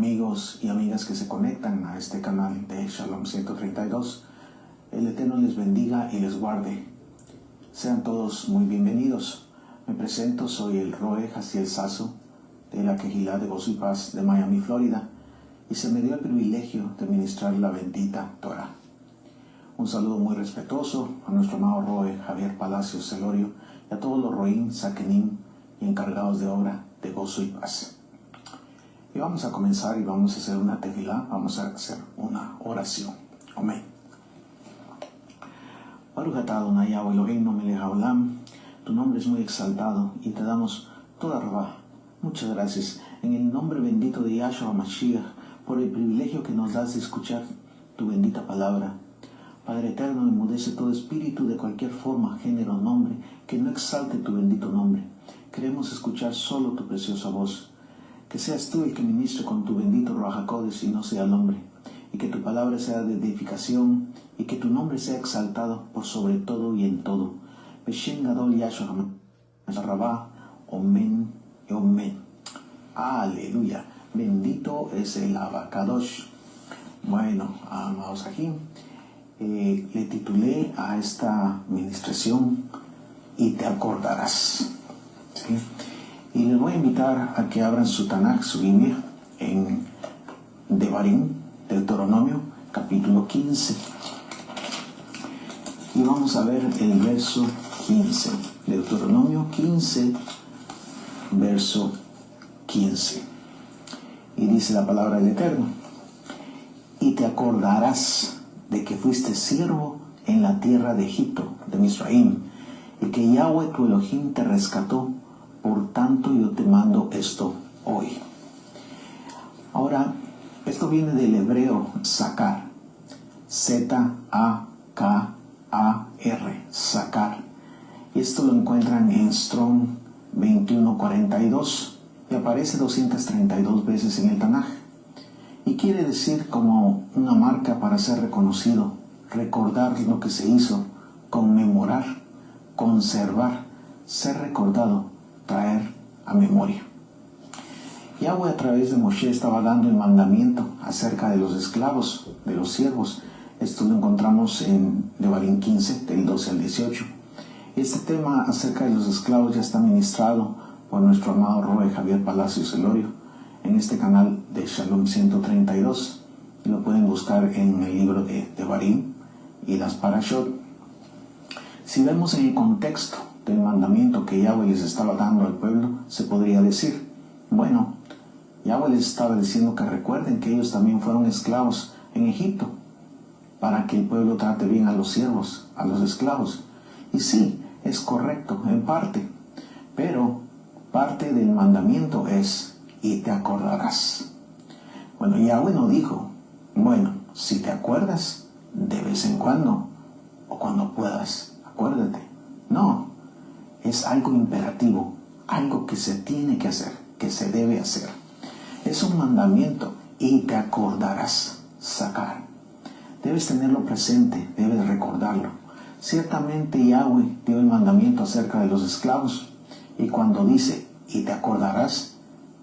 Amigos y amigas que se conectan a este canal de Shalom 132, el Eterno les bendiga y les guarde. Sean todos muy bienvenidos. Me presento, soy el Roe Jaciel Sasso de la Quejilá de Gozo y Paz de Miami, Florida, y se me dio el privilegio de ministrar la bendita Torah. Un saludo muy respetuoso a nuestro amado Roe Javier Palacios Celorio y a todos los Roim, Sakenim y encargados de obra de Gozo y Paz. Y vamos a comenzar y vamos a hacer una tefilá, vamos a hacer una oración. Amén. Baruch atah Adonai Yahweh Eloheinu melech haolam, tu nombre es muy exaltado y te damos toda rabá. Muchas gracias en el nombre bendito de Yahshua Mashiach por el privilegio que nos das de escuchar tu bendita palabra. Padre eterno, enmudece todo espíritu de cualquier forma, género, nombre, que no exalte tu bendito nombre. Queremos escuchar solo tu preciosa voz. Que seas tú el que ministre con tu bendito Ruach HaKodesh y no sea el hombre. Y que tu palabra sea de edificación y que tu nombre sea exaltado por sobre todo y en todo. Beshem Gadol Yahshua HaMashiach, Omen y Omen. Aleluya. Bendito es el Abacadosh. Bueno, amados aquí, le titulé a esta ministración y te acordarás. ¿Sí? Y les voy a invitar a que abran su Tanaj, su Biblia, en Devarim, Deuteronomio, capítulo 15. Y vamos a ver el verso 15. Deuteronomio 15, verso 15. Y dice la palabra del Eterno: y te acordarás de que fuiste siervo en la tierra de Egipto, de Misraim, y que Yahweh tu Elohim te rescató. Por tanto, yo te mando esto hoy. Ahora, esto viene del hebreo sacar. Z-A-K-A-R. Sacar. Y esto lo encuentran en Strong 2142. Y aparece 232 veces en el Tanaj. Y quiere decir como una marca para ser reconocido, recordar lo que se hizo, conmemorar, conservar, ser recordado, traer a memoria. Yahweh a través de Moshe estaba dando el mandamiento acerca de los esclavos, de los siervos. Esto lo encontramos en Devarim 15, del 12 al 18. Este tema acerca de los esclavos ya está ministrado por nuestro amado Roe Javier Palacios Celorio en este canal de Shalom 132. Lo pueden buscar en el libro de Devarim y las Parashot. Si vemos en el contexto del mandamiento que Yahweh les estaba dando al pueblo, se podría decir, bueno, Yahweh les estaba diciendo que recuerden que ellos también fueron esclavos en Egipto, para que el pueblo trate bien a los siervos, a los esclavos. Y sí, es correcto en parte, pero parte del mandamiento es, y te acordarás. Bueno, Yahweh no dijo, bueno, si te acuerdas, de vez en cuando, o cuando puedas, acuérdate. No, es algo imperativo, algo que se tiene que hacer, que se debe hacer. Es un mandamiento y te acordarás, sacar. Debes tenerlo presente, debes recordarlo. Ciertamente Yahweh dio el mandamiento acerca de los esclavos y cuando dice y te acordarás,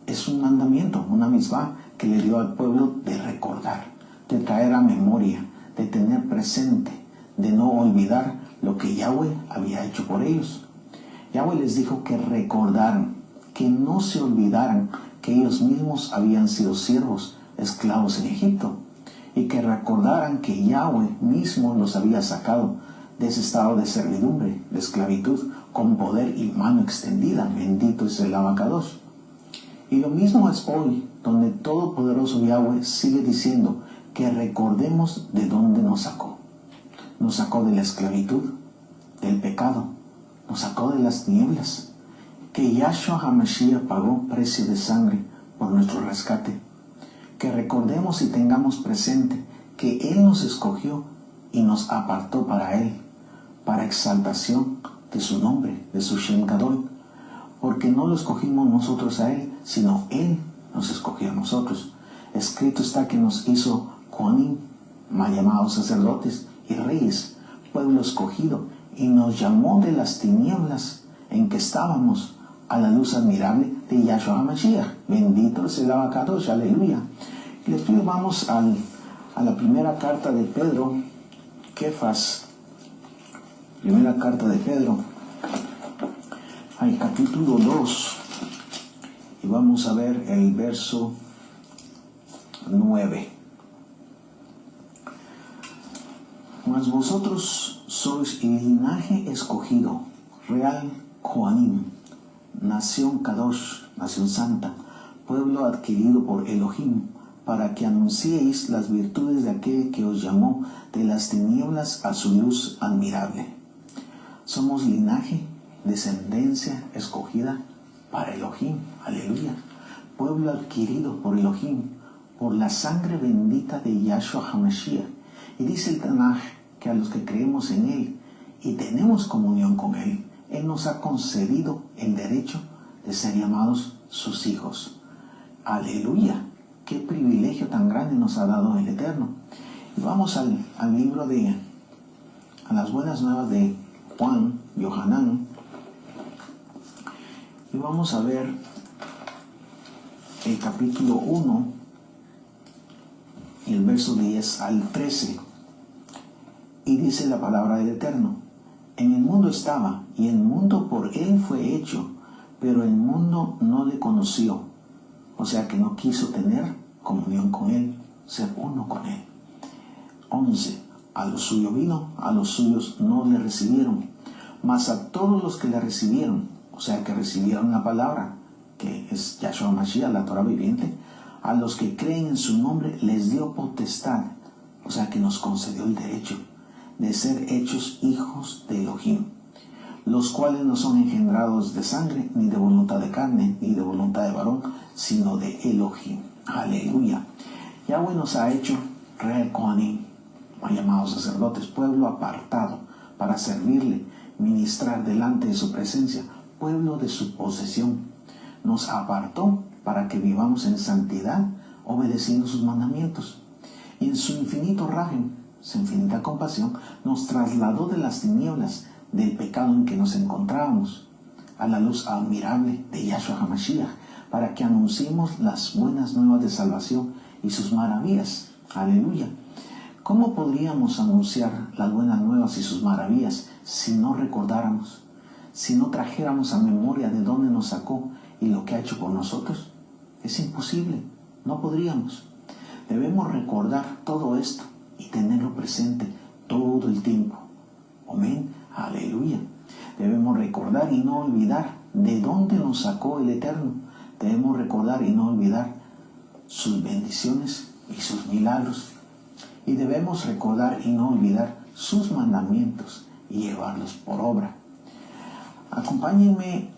es un mandamiento, una misma que le dio al pueblo de recordar, de traer a memoria, de tener presente, de no olvidar lo que Yahweh había hecho por ellos. Yahweh les dijo que recordaran, que no se olvidaran que ellos mismos habían sido siervos, esclavos en Egipto, y que recordaran que Yahweh mismo los había sacado de ese estado de servidumbre, de esclavitud, con poder y mano extendida. Bendito es el Abacadosh. Y lo mismo es hoy, donde Todopoderoso Yahweh sigue diciendo que recordemos de dónde nos sacó. Nos sacó de la esclavitud, del pecado, nos sacó de las tinieblas, que Yahshua HaMashiach pagó precio de sangre por nuestro rescate, que recordemos y tengamos presente que Él nos escogió y nos apartó para Él, para exaltación de su nombre, de su Shem Gadol, porque no lo escogimos nosotros a Él, sino Él nos escogió a nosotros. Escrito está que nos hizo Kohanim, mal llamados sacerdotes y reyes, pueblo escogido, y nos llamó de las tinieblas en que estábamos a la luz admirable de Yahshua HaMashiach. Bendito es el Abacadosh, aleluya. Y después vamos a la primera carta de Pedro, Kefas, primera carta de Pedro, al capítulo 2, y vamos a ver el verso 9. Mas vosotros sois linaje escogido, real Kohanim, nación Kadosh, nación santa, pueblo adquirido por Elohim, para que anunciéis las virtudes de aquel que os llamó de las tinieblas a su luz admirable. Somos linaje, descendencia escogida para Elohim, aleluya, pueblo adquirido por Elohim, por la sangre bendita de Yahshua HaMashiach. Y dice el Tanaj que a los que creemos en Él y tenemos comunión con Él, Él nos ha concedido el derecho de ser llamados sus hijos. Aleluya, qué privilegio tan grande nos ha dado el Eterno. Y vamos al libro a las buenas nuevas de Juan, Yohanan, y vamos a ver el capítulo 1, y el verso 10 al 13. Y dice la palabra del Eterno: en el mundo estaba, y el mundo por él fue hecho, pero el mundo no le conoció. O sea que no quiso tener comunión con él, ser uno con él. 11. A lo suyo vino, a los suyos no le recibieron. Mas a todos los que le recibieron, o sea que recibieron la palabra, que es Yahshua Mashiach, la Torah viviente, a los que creen en su nombre les dio potestad, o sea que nos concedió el derecho de ser hechos hijos de Elohim, los cuales no son engendrados de sangre, ni de voluntad de carne, ni de voluntad de varón, sino de Elohim. Aleluya. Yahweh nos ha hecho Real Kohanim, llamados sacerdotes, pueblo apartado para servirle, ministrar delante de su presencia, pueblo de su posesión. Nos apartó para que vivamos en santidad, obedeciendo sus mandamientos. Y en su infinito rajem, su infinita compasión, nos trasladó de las tinieblas del pecado en que nos encontrábamos a la luz admirable de Yahshua HaMashiach, para que anunciemos las buenas nuevas de salvación y sus maravillas. Aleluya. ¿Cómo podríamos anunciar las buenas nuevas y sus maravillas si no recordáramos, si no trajéramos a memoria de dónde nos sacó y lo que ha hecho por nosotros? Es imposible, no podríamos. Debemos recordar todo esto y tenerlo presente todo el tiempo. Amén, aleluya. Debemos recordar y no olvidar de dónde nos sacó el Eterno. Debemos recordar y no olvidar sus bendiciones y sus milagros. Y debemos recordar y no olvidar sus mandamientos y llevarlos por obra. Acompáñenme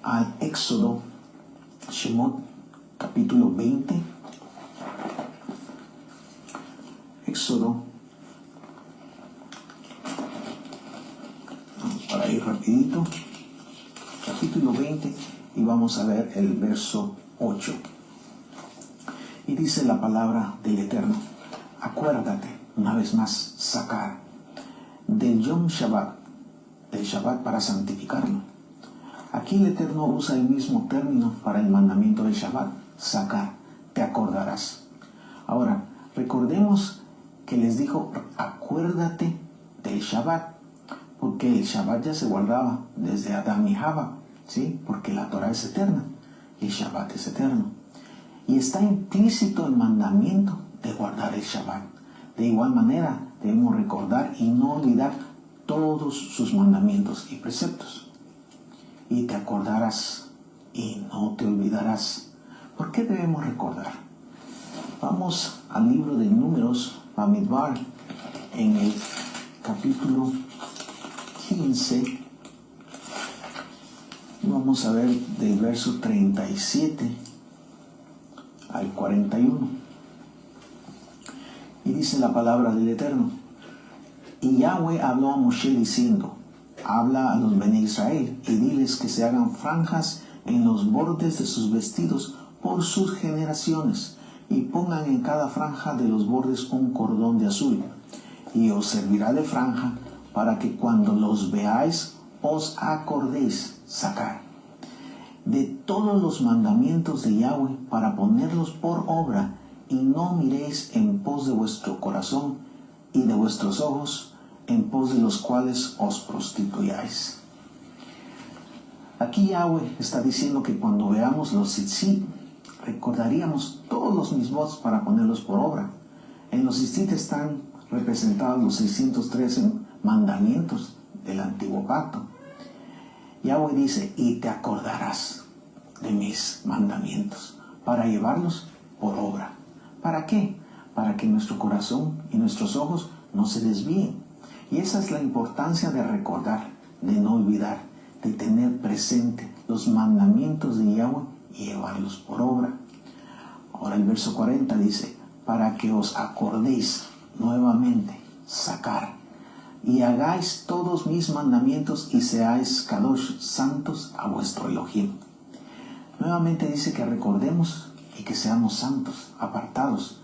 al Éxodo, Shemot, capítulo 20. Éxodo, vamos para ir rapidito, capítulo 20, y vamos a ver el verso 8. Y dice la palabra del Eterno: acuérdate, una vez más, sacar del Yom Shabbat, del Shabbat para santificarlo. Aquí el Eterno usa el mismo término para el mandamiento del Shabbat, sacar, te acordarás. Ahora, recordemos que les dijo, acuérdate del Shabbat, porque el Shabbat ya se guardaba desde Adán y Java, ¿sí? Porque la Torah es eterna y el Shabbat es eterno. Y está implícito el mandamiento de guardar el Shabbat. De igual manera, debemos recordar y no olvidar todos sus mandamientos y preceptos. Y te acordarás y no te olvidarás. ¿Por qué debemos recordar? Vamos al libro de Números, Bamidbar, en el capítulo 15. Vamos a ver del verso 37 al 41. Y dice la palabra del Eterno: y Yahweh habló a Moshe diciendo, habla a los Bene Israel y diles que se hagan franjas en los bordes de sus vestidos por sus generaciones, y pongan en cada franja de los bordes un cordón de azul, y os servirá de franja para que cuando los veáis os acordéis sacar. de todos los mandamientos de Yahweh para ponerlos por obra, y no miréis en pos de vuestro corazón y de vuestros ojos, en pos de los cuales os prostituyáis. Aquí Yahweh está diciendo que cuando veamos los tzitzit, recordaríamos todos los misbot para ponerlos por obra. En los tzitzit están representados los 613 mandamientos del antiguo pacto. Yahweh dice, y te acordarás de mis mandamientos para llevarlos por obra. ¿Para qué? Para que nuestro corazón y nuestros ojos no se desvíen. Y esa es la importancia de recordar, de no olvidar, de tener presente los mandamientos de Yahweh y llevarlos por obra. Ahora el verso 40 dice, para que os acordéis nuevamente, sacar, y hagáis todos mis mandamientos y seáis kadosh, santos a vuestro Elohim. Nuevamente dice que recordemos y que seamos santos, apartados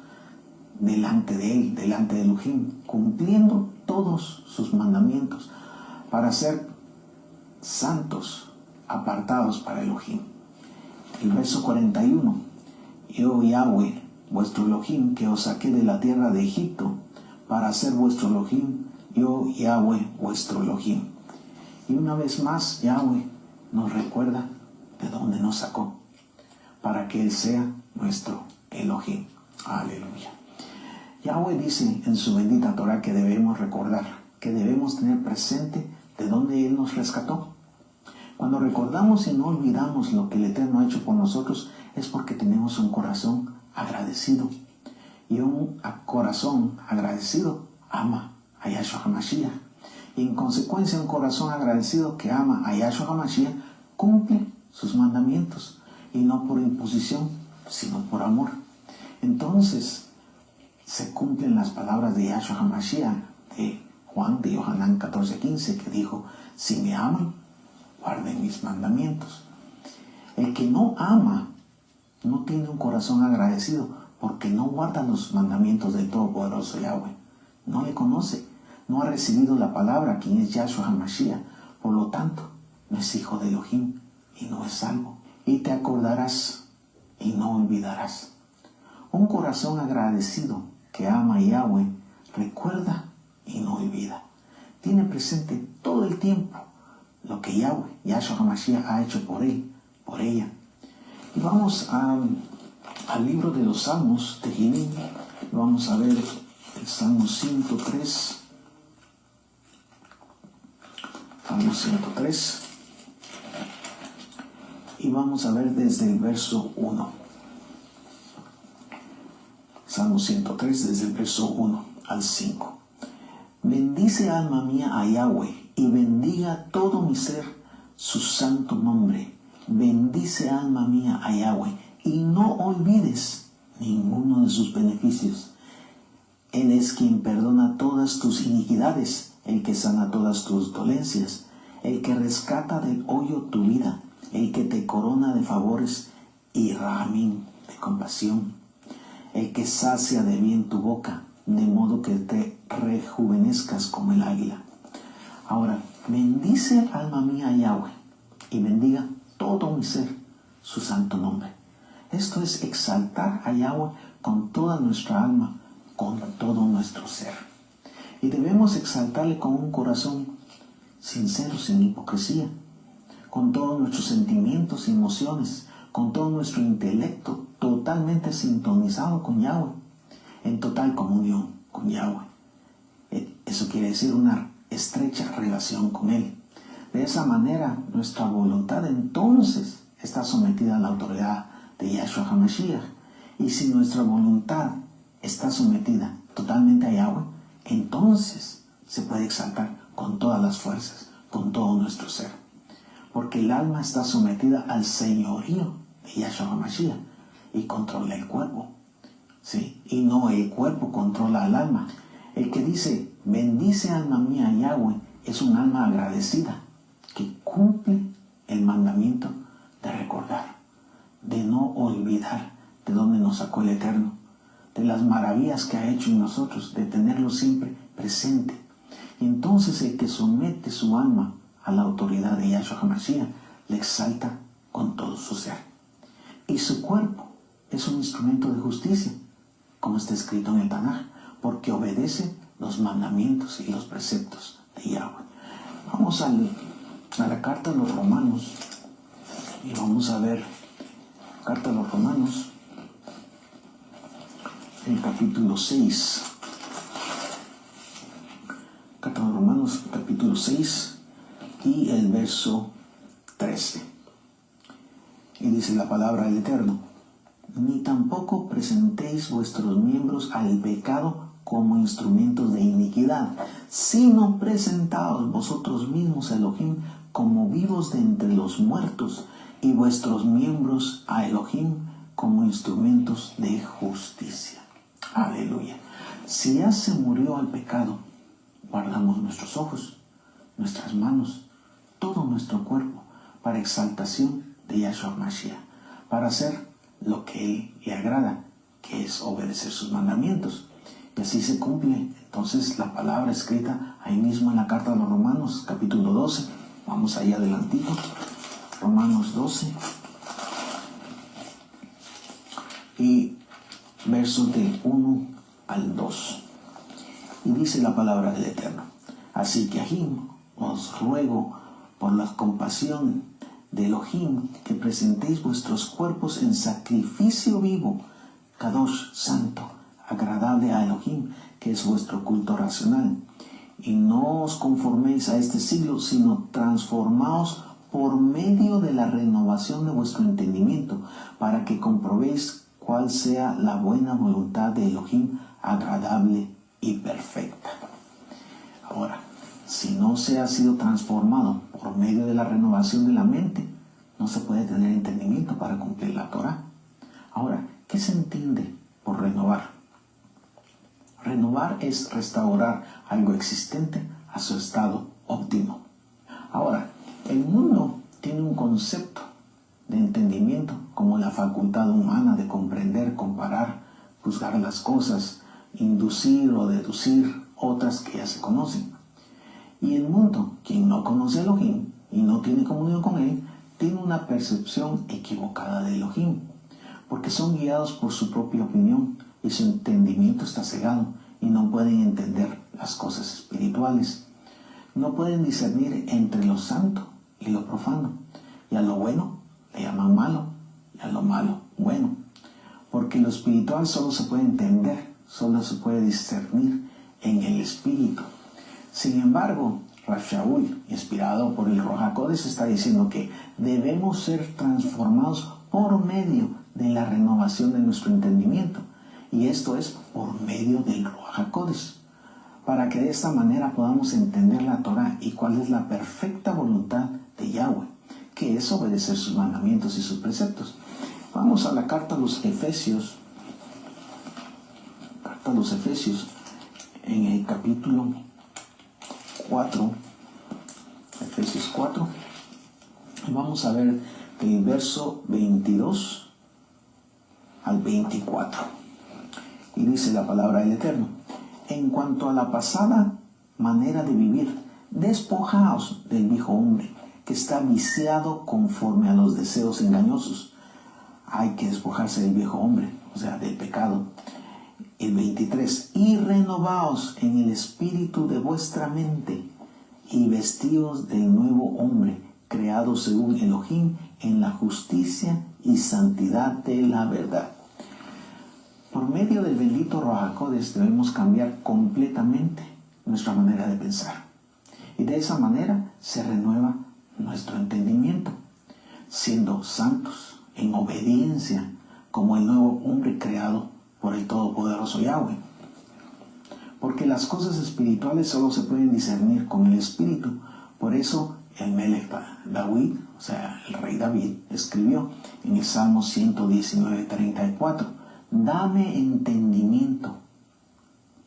delante de Él, delante de Elohim, cumpliendo todos sus mandamientos para ser santos, apartados para Elohim. El verso 41, yo Yahweh, vuestro Elohim, que os saqué de la tierra de Egipto, para ser vuestro Elohim, yo Yahweh, vuestro Elohim. Y una vez más, Yahweh nos recuerda de dónde nos sacó, para que Él sea nuestro Elohim. Aleluya. Yahweh dice en su bendita Torah que debemos recordar, que debemos tener presente de dónde Él nos rescató. Cuando recordamos y no olvidamos lo que el Eterno ha hecho por nosotros, es porque tenemos un corazón agradecido. Y un corazón agradecido ama a Yahshua HaMashiach. Y en consecuencia, un corazón agradecido que ama a Yahshua HaMashiach cumple sus mandamientos. Y no por imposición, sino por amor. Entonces, se cumplen las palabras de Yahshua HaMashiach de Juan de Yohanan 14:15, que dijo, si me aman, guarden mis mandamientos. El que no ama no tiene un corazón agradecido porque no guarda los mandamientos del Todopoderoso Yahweh. No le conoce, no ha recibido la palabra, quien es Yahshua HaMashiach. Por lo tanto, no es hijo de Elohim y no es salvo. Y te acordarás y no olvidarás. Un corazón agradecido que ama a Yahweh recuerda y no olvida. Tiene presente todo el tiempo lo que Yahweh, Yahshua HaMashiach, ha hecho por él, por ella. Y vamos al libro de los Salmos, Tehilim. Vamos a ver el Salmo 103. Salmo 103. Y vamos a ver desde el verso 1. Salmo 103, desde el verso 1 al 5. Bendice alma mía a Yahweh, y bendiga todo mi ser su santo nombre. Bendice alma mía a Yahweh, y no olvides ninguno de sus beneficios. Él es quien perdona todas tus iniquidades, el que sana todas tus dolencias, el que rescata del hoyo tu vida, el que te corona de favores y rahamín, de compasión, el que sacia de bien tu boca, de modo que te rejuvenezcas como el águila. Ahora, bendice alma mía a Yahweh, y bendiga todo mi ser su santo nombre. Esto es exaltar a Yahweh con toda nuestra alma, con todo nuestro ser. Y debemos exaltarle con un corazón sincero, sin hipocresía, con todos nuestros sentimientos y emociones, con todo nuestro intelecto totalmente sintonizado con Yahweh, en total comunión con Yahweh. Eso quiere decir una estrecha relación con Él. De esa manera, nuestra voluntad entonces está sometida a la autoridad de Yahshua HaMashiach. Y si nuestra voluntad está sometida totalmente a Yahweh, entonces se puede exaltar con todas las fuerzas, con todo nuestro ser. Porque el alma está sometida al señorío de Yahshua HaMashiach y controla el cuerpo. ¿Sí? Y no el cuerpo controla al alma. El que dice, bendice alma mía a Yahweh, es un alma agradecida, que cumple el mandamiento de recordar, de no olvidar de dónde nos sacó el Eterno, de las maravillas que ha hecho en nosotros, de tenerlo siempre presente. Y entonces el que somete su alma a la autoridad de Yahshua HaMashiach le exalta con todo su ser. Y su cuerpo es un instrumento de justicia, como está escrito en el Tanaj, porque obedece los mandamientos y los preceptos de Yahweh. Vamos a la carta a los Romanos y vamos a ver carta a los Romanos, el capítulo 6. Carta a los Romanos, capítulo 6 y el verso 13. Y dice la palabra del Eterno: ni tampoco presentéis vuestros miembros al pecado como instrumentos de iniquidad, sino presentaos vosotros mismos a Elohim como vivos de entre los muertos, y vuestros miembros a Elohim como instrumentos de justicia. Aleluya. Si ya se murió al pecado, guardamos nuestros ojos, nuestras manos, todo nuestro cuerpo para exaltación de Yahshua Mashiach, para hacer lo que Él le agrada, que es obedecer sus mandamientos. Y así se cumple entonces la palabra escrita ahí mismo en la carta a los Romanos, capítulo 12. Vamos ahí adelantito. Romanos 12 y versos del 1 al 2. Y dice la palabra del Eterno: así que Ahim, os ruego por la compasión de Elohim, que presentéis vuestros cuerpos en sacrificio vivo, Kadosh, santo, agradable a Elohim, que es vuestro culto racional. Y no os conforméis a este siglo, sino transformaos por medio de la renovación de vuestro entendimiento, para que comprobéis cuál sea la buena voluntad de Elohim, agradable y perfecta. Ahora, si no se ha sido transformado por medio de la renovación de la mente, no se puede tener entendimiento para cumplir la Torah. Ahora, ¿qué se entiende por renovar? Renovar es restaurar algo existente a su estado óptimo. Ahora, el mundo tiene un concepto de entendimiento como la facultad humana de comprender, comparar, juzgar las cosas, inducir o deducir otras que ya se conocen. Y el mundo, quien no conoce a Elohim y no tiene comunión con Él, tiene una percepción equivocada de Elohim, porque son guiados por su propia opinión y su entendimiento está cegado y no pueden entender las cosas espirituales. No pueden discernir entre lo santo y lo profano, y a lo bueno le llaman malo y a lo malo bueno, porque lo espiritual solo se puede entender, solo se puede discernir en el espíritu. Sin embargo, Rav Shaul, inspirado por el Ruach HaKodesh, está diciendo que debemos ser transformados por medio de la renovación de nuestro entendimiento, y esto es por medio del Ruach HaKodesh, para que de esta manera podamos entender la Torah y cuál es la perfecta voluntad de Yahweh, que es obedecer sus mandamientos y sus preceptos. Vamos a la carta a los Efesios, en el capítulo 4, Efesios 4, vamos a ver el verso 22 al 24. Y dice la palabra del Eterno: en cuanto a la pasada manera de vivir, despojaos del viejo hombre, que está viciado conforme a los deseos engañosos. Hay que despojarse del viejo hombre, o sea, del pecado. El 23, y renovaos en el espíritu de vuestra mente, y vestíos del nuevo hombre, creado según Elohim en la justicia y santidad de la verdad. Por medio del bendito Ruach HaKodesh debemos cambiar completamente nuestra manera de pensar. Y de esa manera se renueva nuestro entendimiento, siendo santos en obediencia como el nuevo hombre creado por el Todopoderoso Yahweh. Porque las cosas espirituales solo se pueden discernir con el Espíritu. Por eso el Melech David, o sea, el rey David, escribió en el Salmo 119:34: dame entendimiento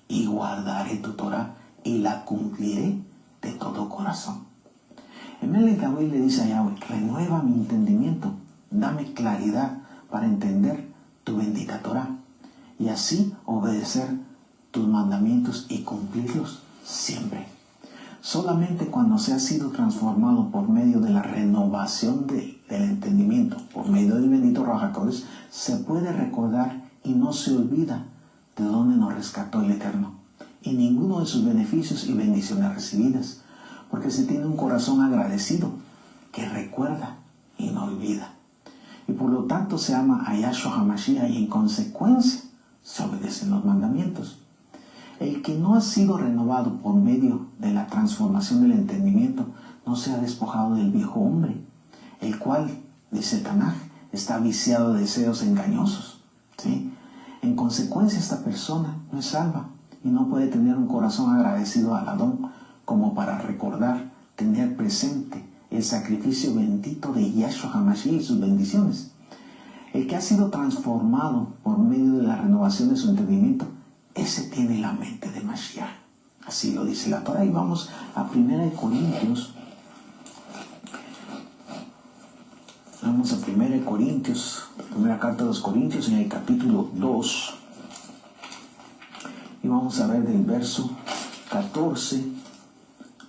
y guardaré tu Torah y la cumpliré de todo corazón. El Melech David le dice a Yahweh: renueva mi entendimiento, dame claridad para entender tu bendita Torah y así obedecer tus mandamientos y cumplirlos siempre. Solamente cuando se ha sido transformado por medio de la renovación de del entendimiento, por medio del bendito Ruach HaKodesh, se puede recordar y no se olvida de dónde nos rescató el Eterno y ninguno de sus beneficios y bendiciones recibidas, porque se tiene un corazón agradecido que recuerda y no olvida. Y por lo tanto se ama a Yahshua HaMashiach y en consecuencia se obedecen los mandamientos. El que no ha sido renovado por medio de la transformación del entendimiento no se ha despojado del viejo hombre, el cual, dice Tanaj, está viciado de deseos engañosos, ¿sí? En consecuencia, esta persona no es salva y no puede tener un corazón agradecido al Adón como para recordar, tener presente el sacrificio bendito de Yahshua HaMashiach y sus bendiciones. El que ha sido transformado por medio de la renovación de su entendimiento, ese tiene la mente de Mashiach. Así lo dice la Torah. Y vamos a 1 Corintios. Vamos a 1 Corintios, primera carta de los Corintios, en el capítulo 2. Y vamos a ver del verso 14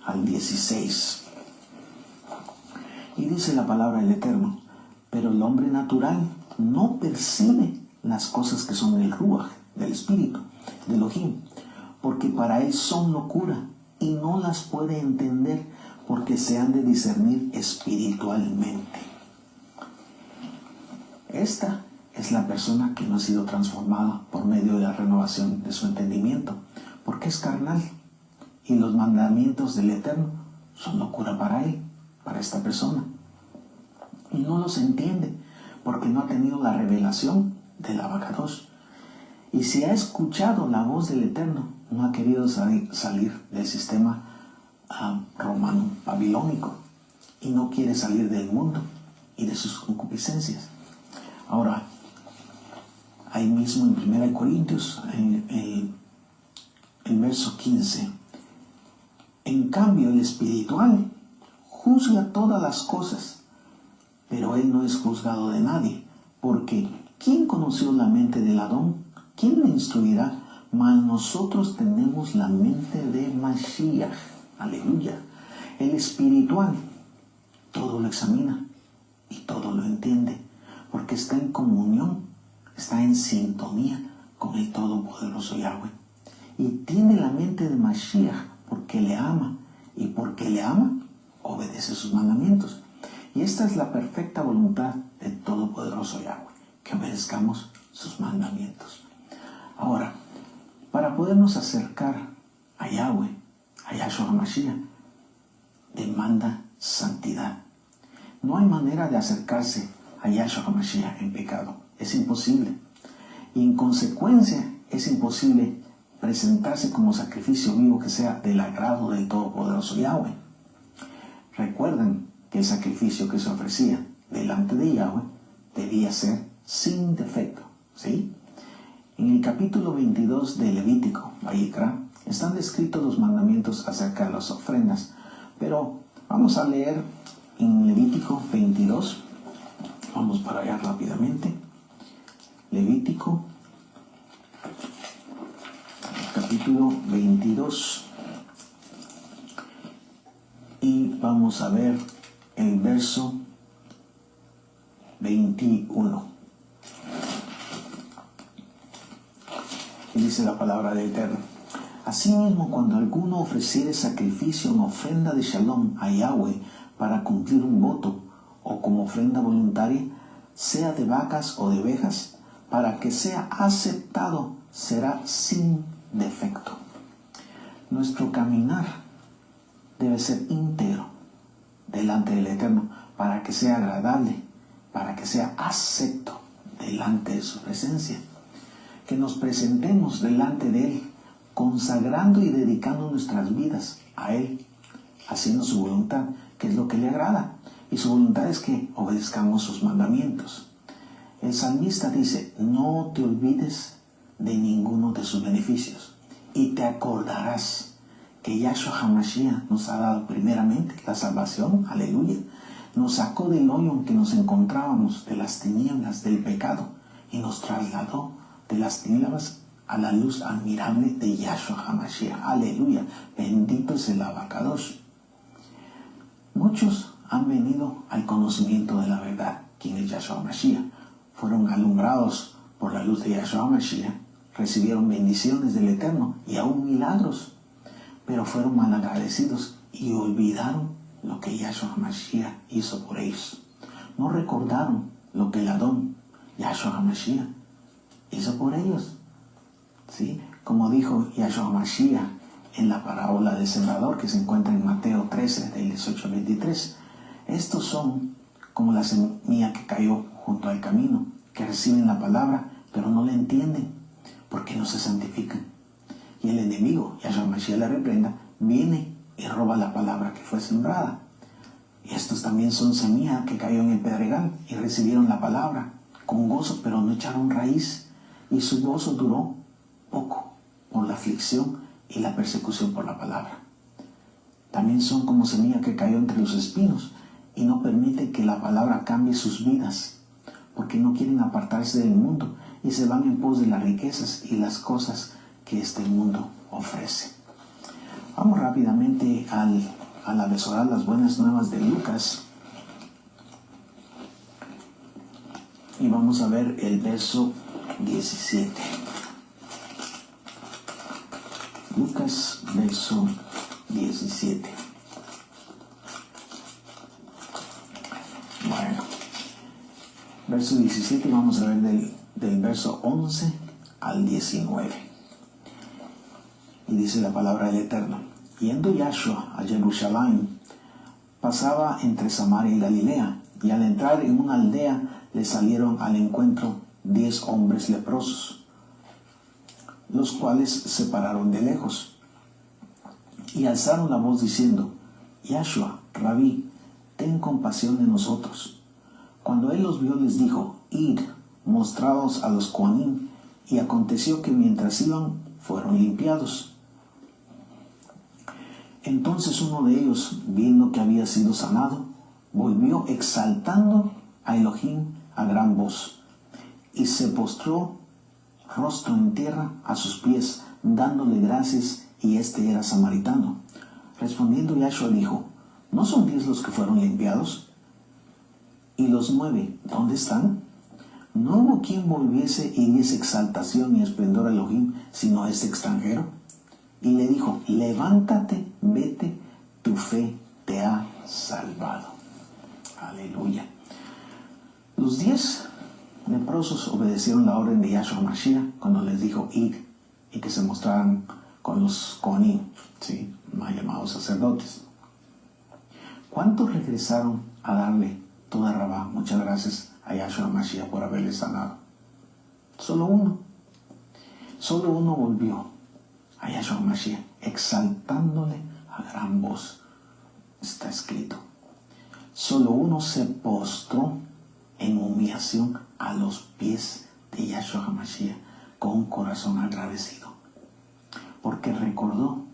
al 16. Y dice la palabra del Eterno: pero el hombre natural no percibe las cosas que son del Ruach, del Espíritu, del Elohim, porque para él son locura y no las puede entender porque se han de discernir espiritualmente. Esta es la persona que no ha sido transformada por medio de la renovación de su entendimiento, porque es carnal y los mandamientos del Eterno son locura para él, para esta persona. Y no los entiende porque no ha tenido la revelación del Abacadosh. Y si ha escuchado la voz del Eterno, no ha querido salir del sistema romano babilónico y no quiere salir del mundo y de sus concupiscencias. Ahora, ahí mismo en 1 Corintios, en el verso 15, en cambio el espiritual juzga todas las cosas, pero él no es juzgado de nadie, porque ¿quién conoció la mente del Adón? ¿Quién le instruirá? Mas nosotros tenemos la mente de Mashiach. Aleluya. El espiritual todo lo examina y todo lo entiende, porque está en comunión, está en sintonía con el Todopoderoso Yahweh. Y tiene la mente de Mashiach porque le ama, y porque le ama, obedece sus mandamientos. Y esta es la perfecta voluntad del Todopoderoso Yahweh, que obedezcamos sus mandamientos. Ahora, para podernos acercar a Yahweh, a Yahshua HaMashiach, demanda santidad. No hay manera de acercarse a Yahshua HaMashiach en pecado. Es imposible. Y en consecuencia es imposible presentarse como sacrificio vivo que sea del agrado del Todopoderoso Yahweh. Recuerden que el sacrificio que se ofrecía delante de Yahweh debía ser sin defecto, ¿sí? En el capítulo 22 de Levítico, Vayikra, están descritos los mandamientos acerca de las ofrendas, pero vamos a leer en Levítico 22, vamos para allá rápidamente. Levítico, capítulo 22, y vamos a ver el verso 21. Y dice la palabra del Eterno: asimismo, cuando alguno ofreciere sacrificio en ofrenda de Shalom a Yahweh para cumplir un voto, o como ofrenda voluntaria, sea de vacas o de ovejas, para que sea aceptado, será sin defecto. Nuestro caminar debe ser íntegro delante del Eterno, para que sea agradable, para que sea acepto delante de su presencia. Que nos presentemos delante de Él, consagrando y dedicando nuestras vidas a Él, haciendo su voluntad, que es lo que le agrada. Y su voluntad es que obedezcamos sus mandamientos. El salmista dice: no te olvides de ninguno de sus beneficios, y te acordarás que Yahshua HaMashiach nos ha dado primeramente la salvación, aleluya. Nos sacó del hoyo en que nos encontrábamos, de las tinieblas del pecado, y nos trasladó de las tinieblas a la luz admirable de Yahshua HaMashiach, aleluya. Bendito es el Abacadosh. Muchos han venido al conocimiento de la verdad, quien es Yahshua Mashiach. Fueron alumbrados por la luz de Yahshua Mashiach, recibieron bendiciones del Eterno y aún milagros, pero fueron malagradecidos y olvidaron lo que Yahshua Mashiach hizo por ellos. No recordaron lo que el Adón, Yahshua Mashiach, hizo por ellos. ¿Sí? Como dijo Yahshua Mashiach en la parábola del sembrador que se encuentra en Mateo 13, del 18 al 23. Estos son como la semilla que cayó junto al camino, que reciben la palabra, pero no la entienden, porque no se santifican. Y el enemigo, Yahshua Mashiach la reprenda, viene y roba la palabra que fue sembrada. Y estos también son semilla que cayó en el pedregal y recibieron la palabra con gozo, pero no echaron raíz. Y su gozo duró poco por la aflicción y la persecución por la palabra. También son como semilla que cayó entre los espinos y no permite que la palabra cambie sus vidas, porque no quieren apartarse del mundo y se van en pos de las riquezas y las cosas que este mundo ofrece. Vamos rápidamente a la Besorá, las buenas nuevas de Lucas, y vamos a ver el verso 17. Lucas, verso 17. Bueno, verso 17, vamos a ver del verso 11 al 19. Y dice la palabra del Eterno: Yendo Yahshua a Jerusalén, pasaba entre Samaria y Galilea, y al entrar en una aldea le salieron al encuentro 10 hombres leprosos, los cuales se pararon de lejos y alzaron la voz diciendo: Yahshua, Rabí, ten compasión de nosotros. Cuando él los vio, les dijo: Id, mostraos a los Coanim. Y aconteció que mientras iban, fueron limpiados. Entonces uno de ellos, viendo que había sido sanado, volvió exaltando a Elohim a gran voz, y se postró rostro en tierra a sus pies, dándole gracias, y este era samaritano. Respondiendo Yahshua dijo: ¿No son 10 los que fueron limpiados? ¿Y los 9 dónde están? No hubo quien volviese y diese exaltación y esplendor a Elohim, sino este extranjero. Y le dijo: levántate, vete, tu fe te ha salvado. Aleluya. Los 10 leprosos obedecieron la orden de Yahshua Mashiach cuando les dijo: id, y que se mostraran con los Kohanim, ¿sí?, más llamados sacerdotes. ¿Cuántos regresaron a darle toda rabá, muchas gracias, a Yahshua Mashiach por haberle sanado? Solo uno. Solo uno volvió a Yahshua Mashiach, exaltándole a gran voz. Está escrito. Solo uno se postró en humillación a los pies de Yahshua Mashiach con un corazón agradecido, porque recordó,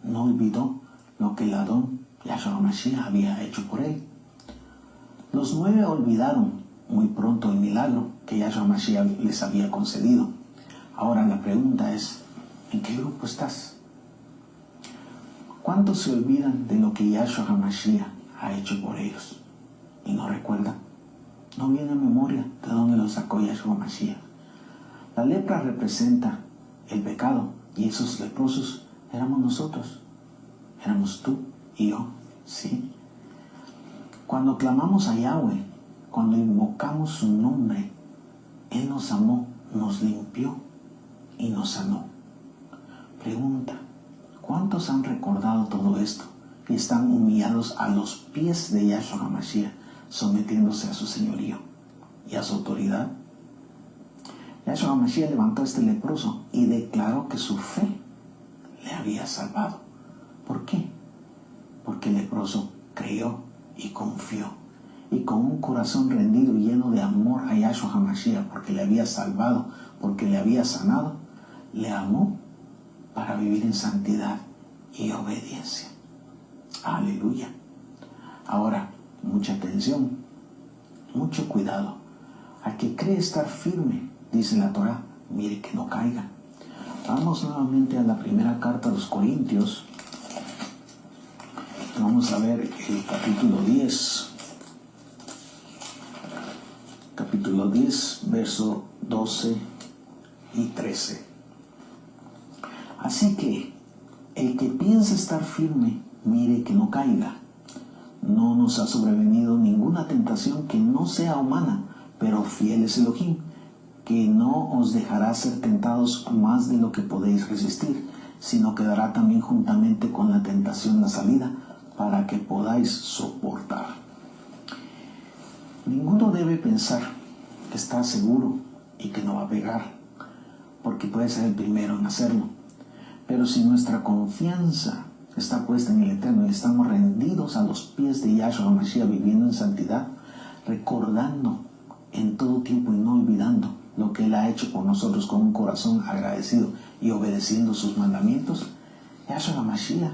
no olvidó lo que el Adón, Yahshua Mashiach, había hecho por él. Los 9 olvidaron muy pronto el milagro que Yahshua Mashiach les había concedido. Ahora la pregunta es: ¿en qué grupo estás? ¿Cuántos se olvidan de lo que Yahshua Mashiach ha hecho por ellos y no recuerdan? No viene a memoria de dónde lo sacó Yahshua Mashiach. La lepra representa el pecado, y esos leprosos éramos nosotros. Éramos tú y yo, ¿sí? Cuando clamamos a Yahweh, cuando invocamos su nombre, Él nos amó, nos limpió y nos sanó. Pregunta: ¿cuántos han recordado todo esto y están humillados a los pies de Yahshua Mashiach, sometiéndose a su señorío y a su autoridad? Yahshua Mashiach levantó a este leproso y declaró que su fe le había salvado. ¿Por qué? Porque el leproso creyó y confió, y con un corazón rendido y lleno de amor a Yahshua Mashiach, porque le había salvado, porque le había sanado, le amó para vivir en santidad y obediencia. Aleluya. Ahora, mucha atención, mucho cuidado. Al que cree estar firme, dice la Torah, mire que no caiga. Vamos nuevamente a la primera carta a los Corintios. Vamos a ver el capítulo 10. capítulo 10, verso 12 y 13. Así que el que piensa estar firme, mire que no caiga. No nos ha sobrevenido ninguna tentación que no sea humana, pero fiel es Elohim, que no os dejará ser tentados más de lo que podéis resistir, sino que dará también juntamente con la tentación la salida, para que podáis soportar. Ninguno debe pensar que está seguro y que no va a pegar, porque puede ser el primero en hacerlo. Pero si nuestra confianza está puesta en el Eterno y estamos rendidos a los pies de Yahshua HaMashiach, viviendo en santidad, recordando en todo tiempo y no olvidando lo que Él ha hecho por nosotros con un corazón agradecido y obedeciendo sus mandamientos, Yahshua HaMashiach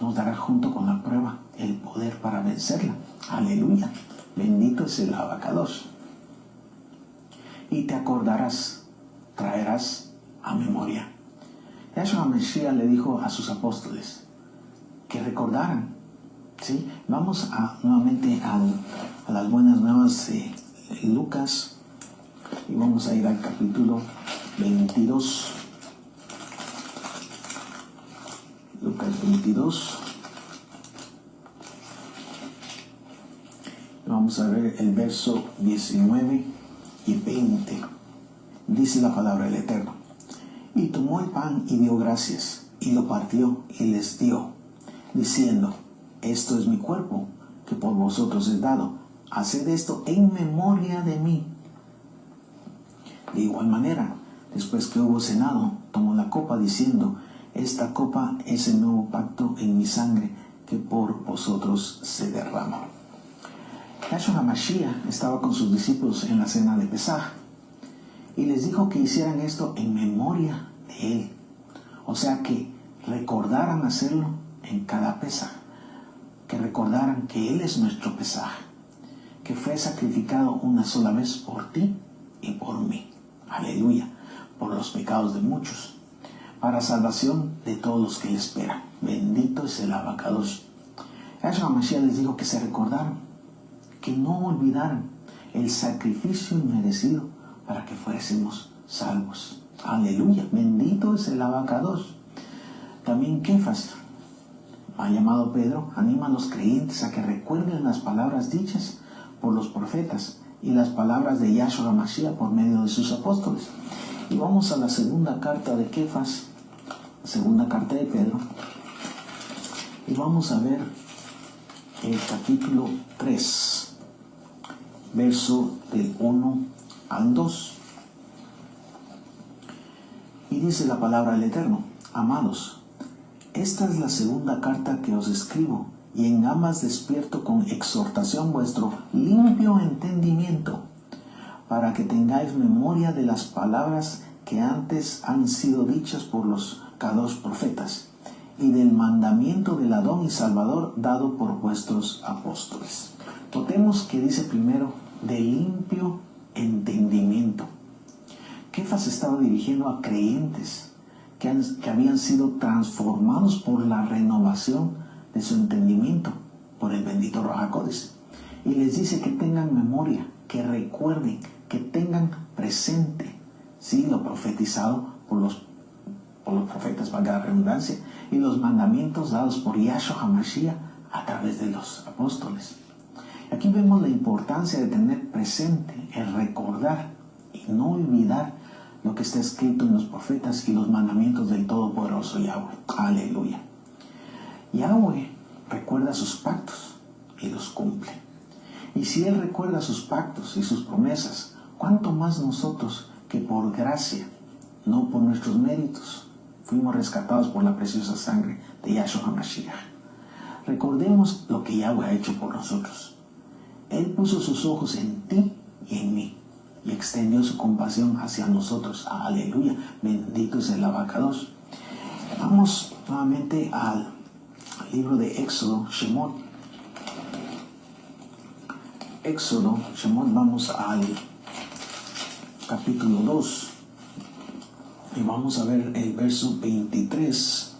nos dará junto con la prueba el poder para vencerla. Aleluya. Bendito es el Abacados. Y te acordarás, traerás a memoria. Yahshua HaMashiach le dijo a sus apóstoles que recordaran. ¿Sí? Vamos nuevamente a las buenas nuevas de Lucas, y vamos a ir al capítulo 22. Lucas 22. Vamos a ver el verso 19 y 20. Dice la palabra del Eterno. Y tomó el pan y dio gracias, y lo partió y les dio, diciendo: esto es mi cuerpo, que por vosotros es dado. Haced esto en memoria de mí. De igual manera, después que hubo cenado, tomó la copa, diciendo: esta copa es el nuevo pacto en mi sangre, que por vosotros se derrama. Yahshua HaMashiach estaba con sus discípulos en la cena de Pesaj, y les dijo que hicieran esto en memoria de Él. O sea, que recordaran hacerlo en cada Pesaj, que recordaran que Él es nuestro Pesaj, que fue sacrificado una sola vez por ti y por mí. Aleluya. Por los pecados de muchos, para salvación de todos los que le esperan. Bendito es el Abacados. Yahshua HaMashiach les dijo que se recordaran, que no olvidaran el sacrificio inmerecido para que fuésemos salvos. Aleluya. Bendito es el Abacados. También Kefas ha llamado Pedro, anima a los creyentes a que recuerden las palabras dichas por los profetas y las palabras de Yahshua HaMashiach por medio de sus apóstoles. Y vamos a la segunda carta de Kefas, segunda carta de Pedro, y vamos a ver el capítulo 3, verso del 1 al 2. Y dice la palabra del Eterno: amados, esta es la segunda carta que os escribo, y en ambas despierto con exhortación vuestro limpio entendimiento, para que tengáis memoria de las palabras que antes han sido dichas por los Kadosh profetas, y del mandamiento del Adón y Salvador dado por vuestros apóstoles. Notemos que dice primero de limpio entendimiento. Kefas estaba dirigiendo a creyentes que habían sido transformados por la renovación de su entendimiento por el bendito Ruach HaKodesh, y les dice que tengan memoria, que recuerden, que tengan presente, ¿sí?, lo profetizado por los profetas, valga la redundancia, y los mandamientos dados por Yahshua HaMashiach a través de los apóstoles. Aquí vemos la importancia de tener presente, el recordar y no olvidar lo que está escrito en los profetas y los mandamientos del Todopoderoso Yahweh. Aleluya. Yahweh recuerda sus pactos y los cumple. Y si Él recuerda sus pactos y sus promesas, ¿cuánto más nosotros, que por gracia, no por nuestros méritos, fuimos rescatados por la preciosa sangre de Yahshua HaMashiach? Recordemos lo que Yahweh ha hecho por nosotros. Él puso sus ojos en ti y en mí, y extendió su compasión hacia nosotros. Aleluya. Bendito es el Abacados. Vamos nuevamente al libro de Éxodo, Shemot. Éxodo, Shemot, vamos al capítulo 2. Y vamos a ver el verso 23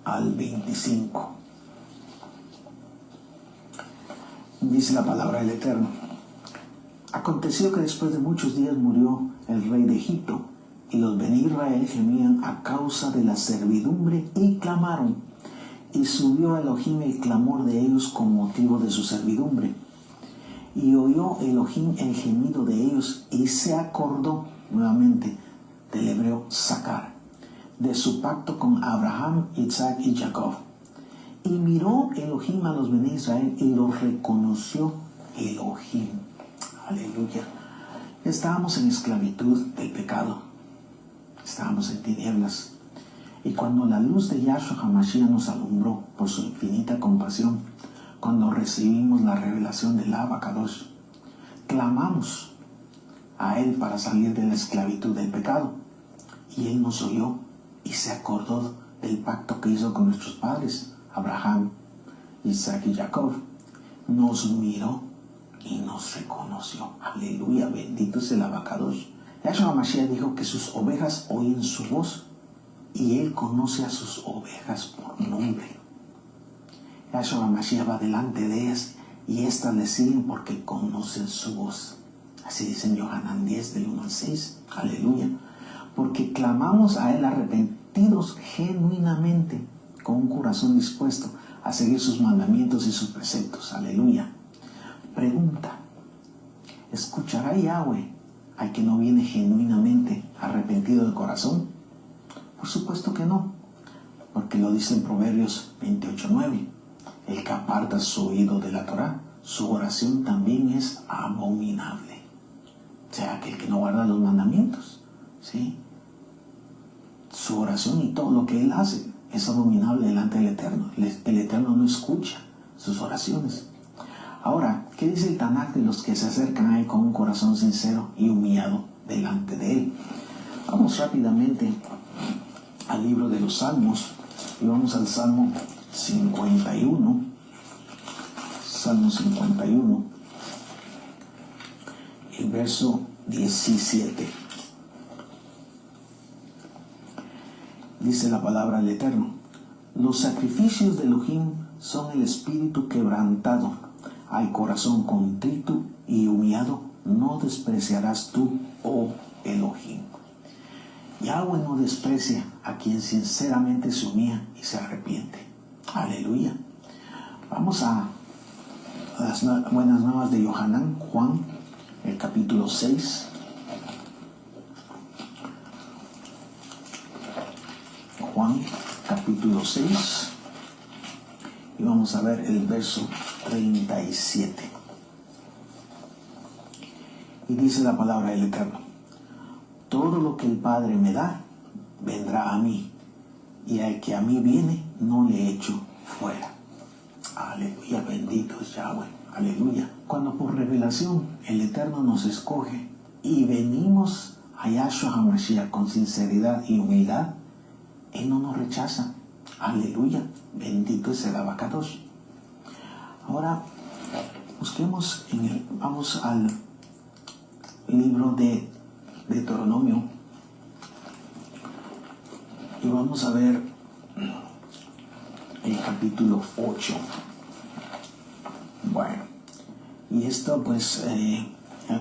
al 25. Dice la palabra del Eterno: Aconteció que después de muchos días murió el rey de Egipto, y los Bení Israel gemían a causa de la servidumbre y clamaron. Y subió a Elohim el clamor de ellos con motivo de su servidumbre. Y oyó Elohim el gemido de ellos, y se acordó nuevamente del hebreo sacar, de su pacto con Abraham, Isaac y Jacob. Y miró Elohim a los Bení Israel y los reconoció Elohim. Aleluya. Estábamos en esclavitud del pecado. Estábamos en tinieblas. Y cuando la luz de Yahshua HaMashiach nos alumbró por su infinita compasión, cuando recibimos la revelación del Abba Kadosh, clamamos a Él para salir de la esclavitud del pecado. Y Él nos oyó y se acordó del pacto que hizo con nuestros padres, Abraham, Isaac y Jacob. Nos miró y nos reconoció. Aleluya, bendito es el Abba Kadosh. Yahshua HaMashiach dijo que sus ovejas oyen su voz, y Él conoce a sus ovejas por nombre. Yahshua HaMashiach va delante de ellas, y éstas le siguen porque conocen su voz. Así dice en Yohanan 10, del 1 al 6. Aleluya. Porque clamamos a Él arrepentidos genuinamente, con un corazón dispuesto a seguir sus mandamientos y sus preceptos. Aleluya. Pregunta: ¿escuchará Yahweh al que no viene genuinamente arrepentido de corazón? Por supuesto que no, porque lo dice en Proverbios 28:9. El que aparta su oído de la Torá, su oración también es abominable. O sea, que el que no guarda los mandamientos, ¿sí?, su oración y todo lo que él hace es abominable delante del Eterno. El Eterno no escucha sus oraciones. Ahora, ¿qué dice el Tanaj de los que se acercan a Él con un corazón sincero y humillado delante de Él? Vamos rápidamente al libro de los Salmos y vamos al Salmo 51. Salmo 51, el verso 17. Dice la palabra del Eterno: los sacrificios de Elohim son el espíritu quebrantado, al corazón contrito y humillado no despreciarás tú, oh Elohim. Yahweh no desprecia a quien sinceramente se humilla y se arrepiente. Aleluya. Vamos a las buenas nuevas de Yohanan, Juan, el capítulo 6. Juan, capítulo 6. Y vamos a ver el verso 37. Y dice la palabra del Eterno: todo lo que el Padre me da, vendrá a mí, y al que a mí viene, no le echo fuera. Aleluya, bendito es Yahweh. Aleluya. Cuando por revelación el Eterno nos escoge y venimos a Yahshua HaMashiach con sinceridad y humildad, Él no nos rechaza. Aleluya, bendito es el Abba Kadosh. Ahora busquemos vamos al libro de Deuteronomio y vamos a ver el capítulo 8. Bueno, y esto pues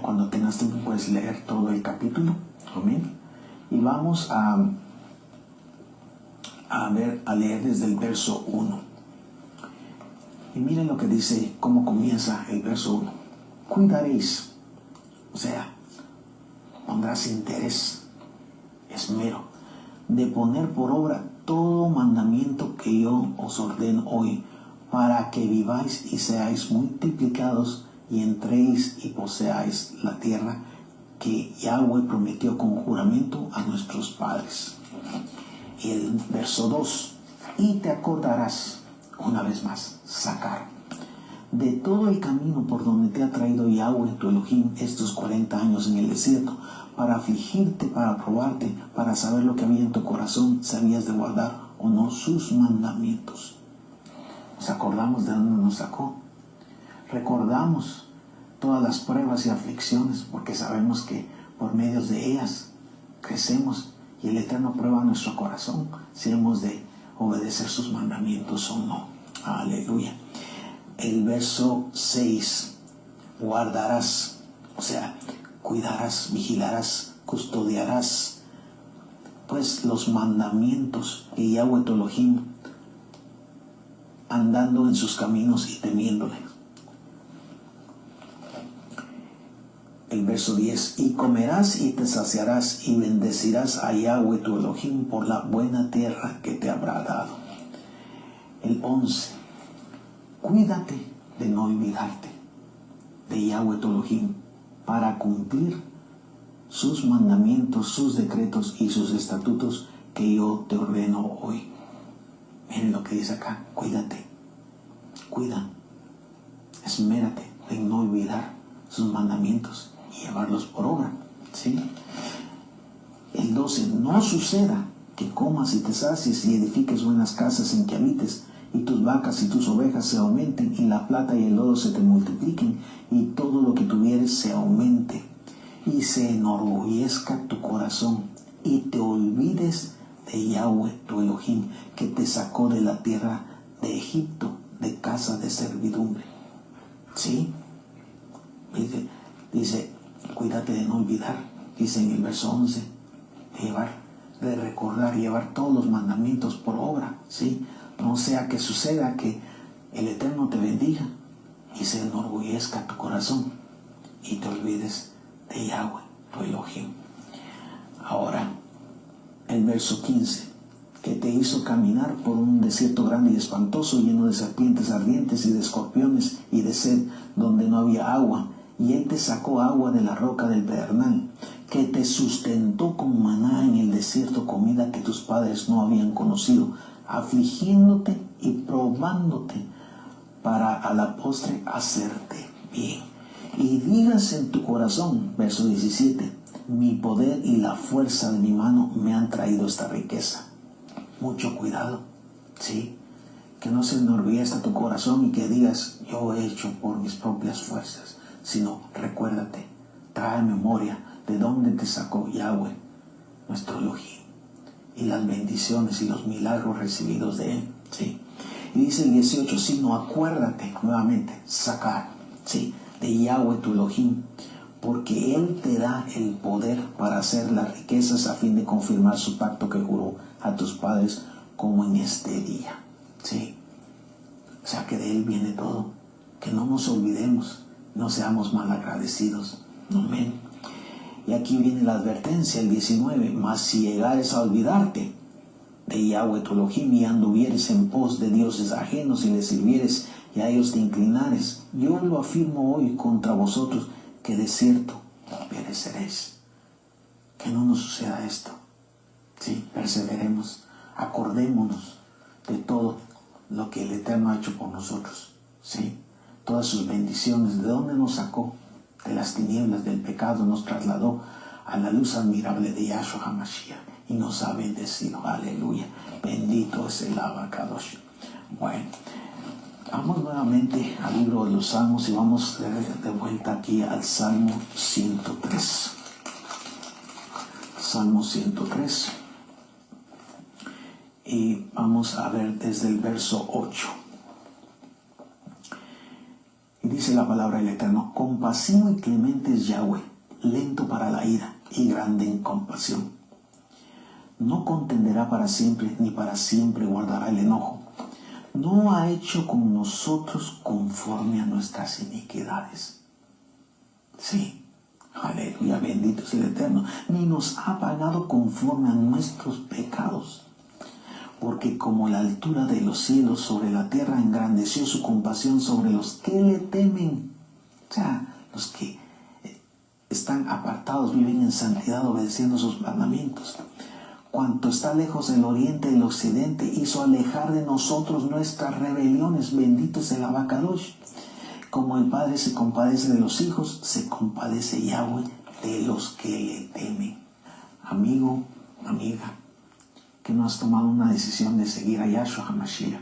cuando tengas tiempo puedes leer todo el capítulo. Amén. Y vamos a leer desde el verso 1. Y miren lo que dice, cómo comienza el verso 1. Cuidaréis, o sea, pondrás interés, esmero, de poner por obra todo mandamiento que yo os ordeno hoy, para que viváis y seáis multiplicados y entréis y poseáis la tierra que Yahweh prometió con juramento a nuestros padres. Y el verso 2: y te acordarás, una vez más, sacar, de todo el camino por donde te ha traído Yahweh tu Elohim estos 40 años en el desierto, para afligirte, para probarte, para saber lo que había en tu corazón, si habías de guardar o no sus mandamientos. Nos acordamos de dónde nos sacó. Recordamos todas las pruebas y aflicciones, porque sabemos que por medio de ellas crecemos. Y el Eterno prueba nuestro corazón si hemos de obedecer sus mandamientos o no. Aleluya. El verso 6: guardarás O sea, cuidarás, vigilarás, custodiarás, pues los mandamientos de Yahweh tu Elohim, andando en sus caminos y temiéndole. El verso 10, y comerás y te saciarás y bendecirás a Yahweh tu Elohim por la buena tierra que te habrá dado. El 11, cuídate de no olvidarte de Yahweh tu Elohim para cumplir sus mandamientos, sus decretos y sus estatutos que yo te ordeno hoy. Miren lo que dice acá, cuídate, cuida, esmérate en no olvidar sus mandamientos y llevarlos por obra, ¿sí? El 12, no suceda que comas y te sacies y edifiques buenas casas en que habites, y tus vacas y tus ovejas se aumenten, y la plata y el oro se te multipliquen, y todo lo que tuvieres se aumente, y se enorgullezca tu corazón, y te olvides de Yahweh tu Elohim, que te sacó de la tierra de Egipto, de casa de servidumbre. ¿Sí? Dice, cuídate de no olvidar, dice en el verso 11, de recordar, llevar todos los mandamientos por obra, ¿sí? No sea que suceda que el Eterno te bendiga y se enorgullezca tu corazón y te olvides de Yahweh tu Elohim. Ahora, el verso 15, que te hizo caminar por un desierto grande y espantoso, lleno de serpientes ardientes y de escorpiones y de sed, donde no había agua, y él te sacó agua de la roca del pedernal, que te sustentó con maná en el desierto, comida que tus padres no habían conocido, afligiéndote y probándote para a la postre hacerte bien. Y digas en tu corazón, verso 17, mi poder y la fuerza de mi mano me han traído esta riqueza. Mucho cuidado, ¿sí? Que no se enorgullezca tu corazón y que digas, yo he hecho por mis propias fuerzas, sino recuérdate, trae memoria de dónde te sacó Yahweh, nuestro Elohim, y las bendiciones y los milagros recibidos de él, ¿sí? Y dice el 18, sino acuérdate nuevamente, sacar, ¿sí?, de Yahweh tu Elohim, porque él te da el poder para hacer las riquezas a fin de confirmar su pacto que juró a tus padres como en este día, ¿sí? O sea que de él viene todo, que no nos olvidemos, no seamos malagradecidos. Amén. Y aquí viene la advertencia, el 19, mas si llegares a olvidarte de Yahweh tu Elohim y anduvieres en pos de dioses ajenos y les sirvieres y a ellos te inclinares, yo lo afirmo hoy contra vosotros, que de cierto pereceréis. Que no nos suceda esto, ¿sí? Perseveremos, acordémonos de todo lo que el Eterno ha hecho por nosotros, ¿sí? Todas sus bendiciones, ¿de dónde nos sacó? De las tinieblas del pecado, nos trasladó a la luz admirable de Yahshua HaMashiach y nos ha bendecido. Aleluya. Bendito es el Abacadosh. Bueno, vamos nuevamente al libro de los Salmos y vamos de vuelta aquí al Salmo 103. Salmo 103. Y vamos a ver desde el verso 8. Y dice la palabra del Eterno, compasivo y clemente es Yahweh, lento para la ira y grande en compasión. No contenderá para siempre, ni para siempre guardará el enojo. No ha hecho con nosotros conforme a nuestras iniquidades. Sí, aleluya, bendito es el Eterno. Ni nos ha pagado conforme a nuestros pecados. Porque como la altura de los cielos sobre la tierra, engrandeció su compasión sobre los que le temen. O sea, los que están apartados, viven en santidad, obedeciendo sus mandamientos. Cuanto está lejos el oriente del occidente, hizo alejar de nosotros nuestras rebeliones. Bendito es el Abacadosh. Como el Padre se compadece de los hijos, se compadece Yahweh de los que le temen. Amigo, amiga, que no has tomado una decisión de seguir a Yahshua HaMashiach,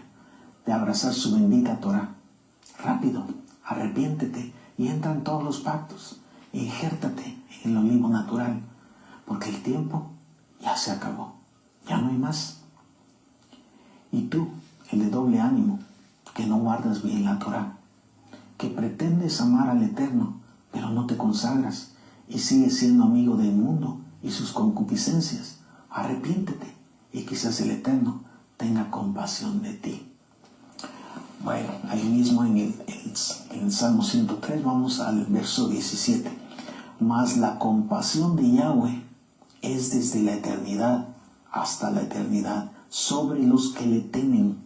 de abrazar su bendita Torah. Rápido, arrepiéntete y entra en todos los pactos. Injértate en el olivo natural, porque el tiempo ya se acabó, ya no hay más. Y tú, el de doble ánimo, que no guardas bien la Torah, que pretendes amar al Eterno, pero no te consagras y sigues siendo amigo del mundo y sus concupiscencias. Arrepiéntete y quizás el Eterno tenga compasión de ti. Bueno, ahí mismo en el Salmo 103 vamos al verso 17. Mas la compasión de Yahweh es desde la eternidad hasta la eternidad sobre los que le temen,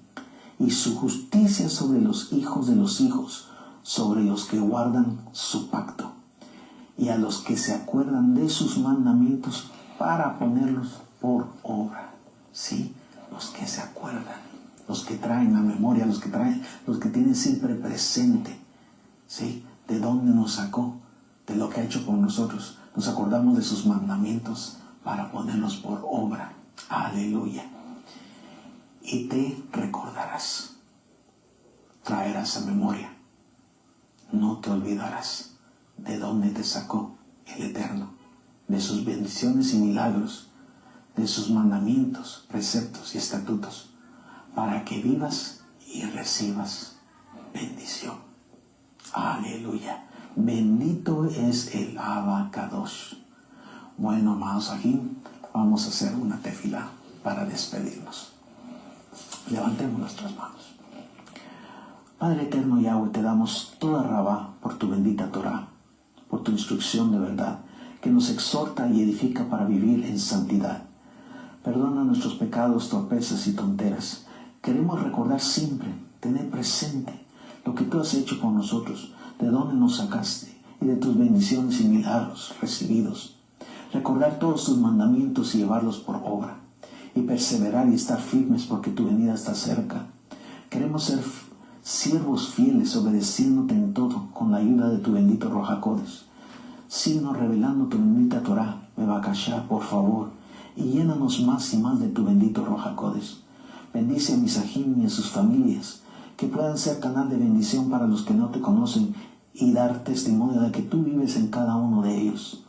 y su justicia sobre los hijos de los hijos, sobre los que guardan su pacto, y a los que se acuerdan de sus mandamientos para ponerlos por obra. ¿Sí? Los que se acuerdan, los que traen la memoria, los que tienen siempre presente, ¿sí? De dónde nos sacó, de lo que ha hecho por nosotros. Nos acordamos de sus mandamientos para ponerlos por obra. Aleluya. Y te recordarás, traerás a memoria, no te olvidarás de dónde te sacó el Eterno, de sus bendiciones y milagros, de sus mandamientos, preceptos y estatutos, para que vivas y recibas bendición. Aleluya. Bendito es el Abacadosh. Bueno, amados, aquí vamos a hacer una tefilá para despedirnos. Levantemos nuestras manos. Padre eterno Yahweh, te damos toda rabá por tu bendita Torah, por tu instrucción de verdad, que nos exhorta y edifica para vivir en santidad. Perdona nuestros pecados, torpezas y tonteras. Queremos recordar siempre, tener presente lo que tú has hecho con nosotros, de dónde nos sacaste y de tus bendiciones y milagros recibidos. Recordar todos tus mandamientos y llevarlos por obra, y perseverar y estar firmes porque tu venida está cerca. Queremos ser siervos fieles, obedeciéndote en todo con la ayuda de tu bendito Ruach HaKodesh. Síguenos revelando tu bendita Torah, Bebakashá, por favor, y llénanos más y más de tu bendito Ruach HaKodesh. Bendice a Misahim y a sus familias, que puedan ser canal de bendición para los que no te conocen y dar testimonio de que tú vives en cada uno de ellos.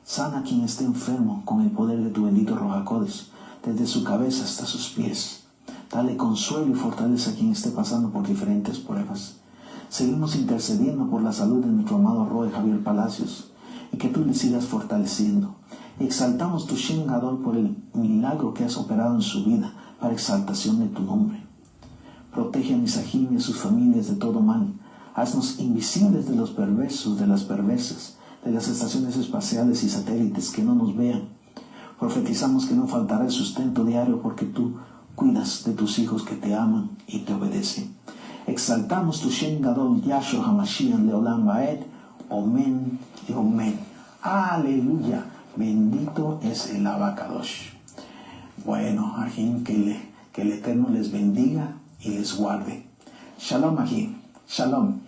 Sana a quien esté enfermo con el poder de tu bendito Ruach HaKodesh, desde su cabeza hasta sus pies. Dale consuelo y fortaleza a quien esté pasando por diferentes pruebas. Seguimos intercediendo por la salud de nuestro amado Roe Javier Palacios, y que tú le sigas fortaleciendo. Exaltamos tu Shem Gadol por el milagro que has operado en su vida, para exaltación de tu nombre. Protege a Misahim y a sus familias de todo mal. Haznos invisibles de los perversos, de las perversas, de las estaciones espaciales y satélites, que no nos vean. Profetizamos que no faltará el sustento diario, porque tú cuidas de tus hijos que te aman y te obedecen. Exaltamos tu Shem Gadol, Yahshua HaMashiach Leolam Vaed. Omen y Omen. Aleluya. Bendito es el Abacadosh. Bueno, Ajim, que el Eterno les bendiga y les guarde. Shalom, Ajim. Shalom.